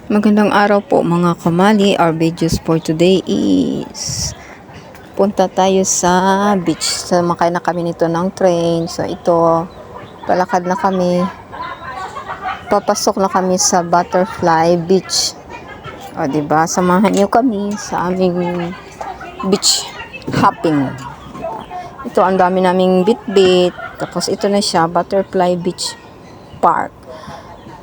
Magandang araw po mga kamali. Our videos for today is punta tayo sa beach. Sumakay na kami nito ng train. So ito, palakad na kami. Papasok na kami sa Butterfly Beach. O diba, samahan niyo kami sa aming beach hopping. Ito, ang dami naming bitbit. Tapos ito na siya, Butterfly Beach Park.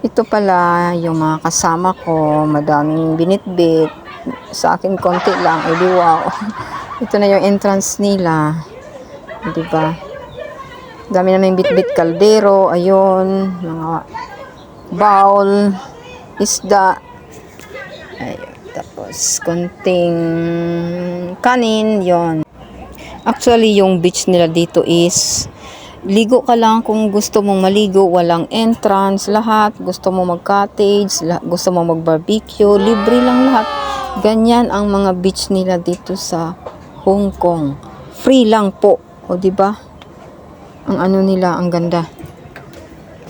Ito pala yung mga kasama ko, madaming binitbit. Sa akin konti lang, edi wow. Ito na yung entrance nila. Diba? Dami namin bitbit, kaldero, ayun, mga bowl, isda. Ayun, tapos konting kanin, yon. Actually, yung beach nila dito is ligo ka lang kung gusto mong maligo, walang entrance, lahat. Gusto mo mag-cottage, gusto mo mag-barbecue, libre lang lahat. Ganyan ang mga beach nila dito sa Hong Kong. Free lang po. O di ba? Ang ano nila, ang ganda.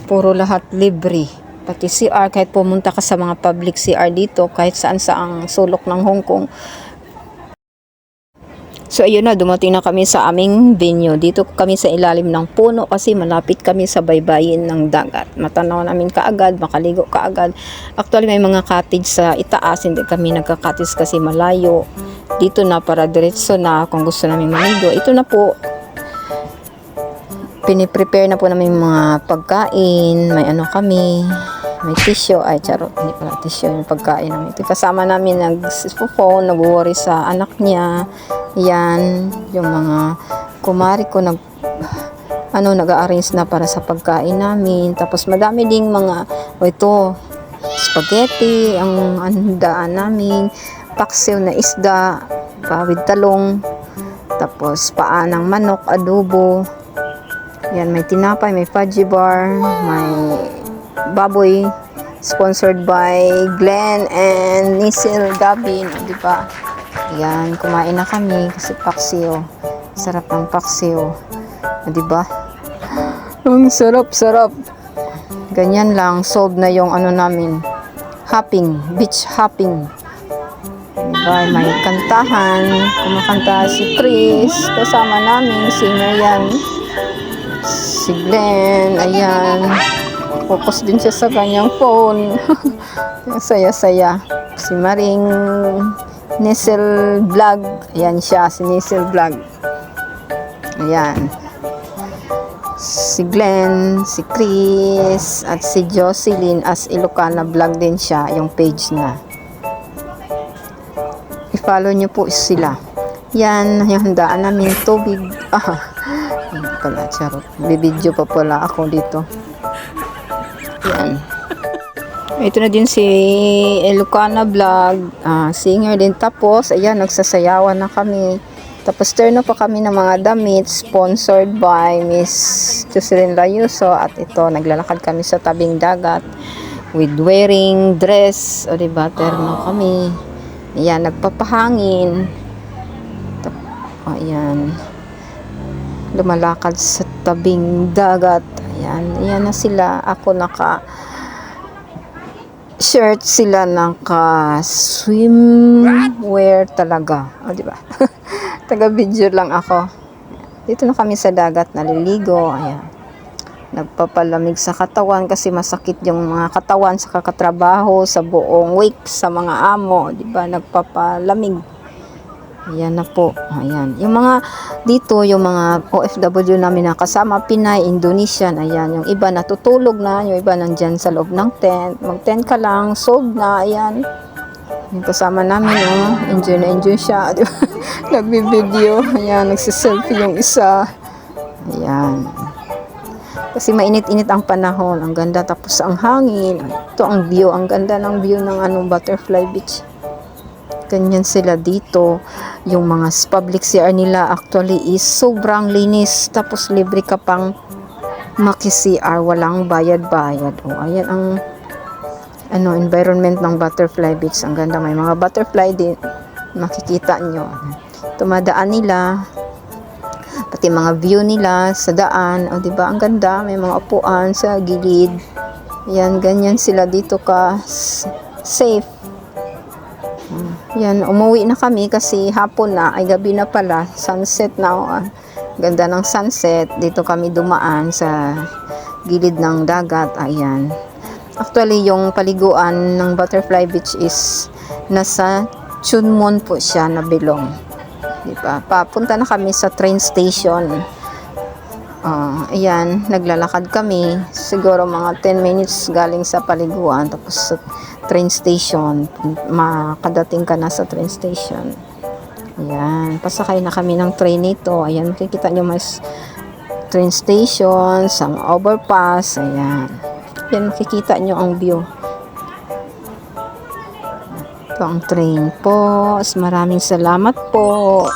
Puro lahat libre. Pati CR, kahit pumunta ka sa mga public CR dito, kahit saan sa ang sulok ng Hong Kong. So ayun na, dumating na kami sa aming venue. Dito kami sa ilalim ng puno kasi malapit kami sa baybayin ng dagat. Matanaw namin kaagad, makaligo kaagad. Actually may mga cottage sa itaas, hindi kami nagka-cottage kasi malayo. Dito na para diretso na kung gusto namin maligo. Ito na po, piniprepare na po namin mga pagkain. May ano kami, may tissue, ay charot, hindi pala tissue yung pagkain namin. Ito kasama namin nag-phone, nag-worry sa anak niya. Yan, yung mga kumari ko nag-a-arrange na para sa pagkain namin. Tapos madami ding mga, ito, spaghetti, ang handaan namin, paksiw na isda, with talong, tapos paa ng manok, adobo. Yan, may tinapay, may fudgy bar, may baboy, sponsored by Glenn and Nisil Gabin, di ba? Yan, kumain na kami kasi paksiw. Sarap ng paksiw. Di ba? Ang sarap. Ganyan lang, solve na yung ano namin. Hopping, beach hopping. Diba? May kantahan. Kumakanta si Chris. Kasama namin, singer yan. Si Glenn, ayan. Focus din siya sa kanyang phone. Saya-saya. Si Maring Nisil Vlog. Ayan siya, si Nisil Vlog. Ayan. Si Glenn, si Chris, at si Jocelyn as Ilocana Vlog din siya, yung page na. I-follow nyo po sila. Yan, yung handaan namin tubig. Hindi pala, charot. Bibidyo pa pala ako dito. Yan. Ito na din si Ilocana Vlog, singer din. Tapos, ayan, nagsasayawan na kami. Tapos, turno pa kami ng mga damit, sponsored by Miss Jocelyn Layuso. At ito, naglalakad kami sa tabing dagat with wearing dress. O, diba, turno kami. Ayan, nagpapahangin. Ayan. Lumalakad sa tabing dagat. Ayan na sila. Ako shirt sila, swimwear talaga. O, diba? Taga-video lang ako. Dito na kami sa dagat, naliligo. Ayan. Nagpapalamig sa katawan kasi masakit yung mga katawan sa kakatrabaho, sa buong week, sa mga amo. Diba? Nagpapalamig. Ayan na po. Ayan. Yung mga dito, yung mga OFW namin na kasama, Pinay, Indonesian, ayan. Yung iba natutulog na, yung iba nandyan sa loob ng tent. Mag-tent ka lang, solve na, ayan. Yung kasama namin, enjoy na enjoy siya. Nagbi-video, ayan, nagsiselfie yung isa. Ayan. Kasi mainit-init ang panahon, ang ganda, tapos ang hangin. Ito ang view, ang ganda ng view ng Butterfly Beach. Ganyan sila dito. Yung mga public CR nila actually is sobrang linis. Tapos libre ka pang maki-CR. Walang bayad-bayad. O, ayan ang environment ng Butterfly Beach. Ang ganda. May mga butterfly din. Makikita nyo. Tumadaan nila. Pati mga view nila sa daan. O, diba? Ang ganda. May mga upuan sa gilid. Ayan, ganyan sila dito ka safe. Yan, umuwi na kami kasi hapon na, ay gabi na pala, sunset na. Ganda ng sunset. Dito kami dumaan sa gilid ng dagat. Ayan. Actually, yung paliguan ng Butterfly Beach is nasa Chunmon po siya na bilong. Diba? Papunta na kami sa train station. Ayan, naglalakad kami. Siguro mga 10 minutes galing sa paliguan. Tapos sa train station, makadating ka na sa train station. Ayan, pasakay na kami ng train nito. Ayan, makikita nyo mas train station, some overpass. Ayan. Ayan, makikita nyo ang view. Ito ang train po. Maraming salamat po.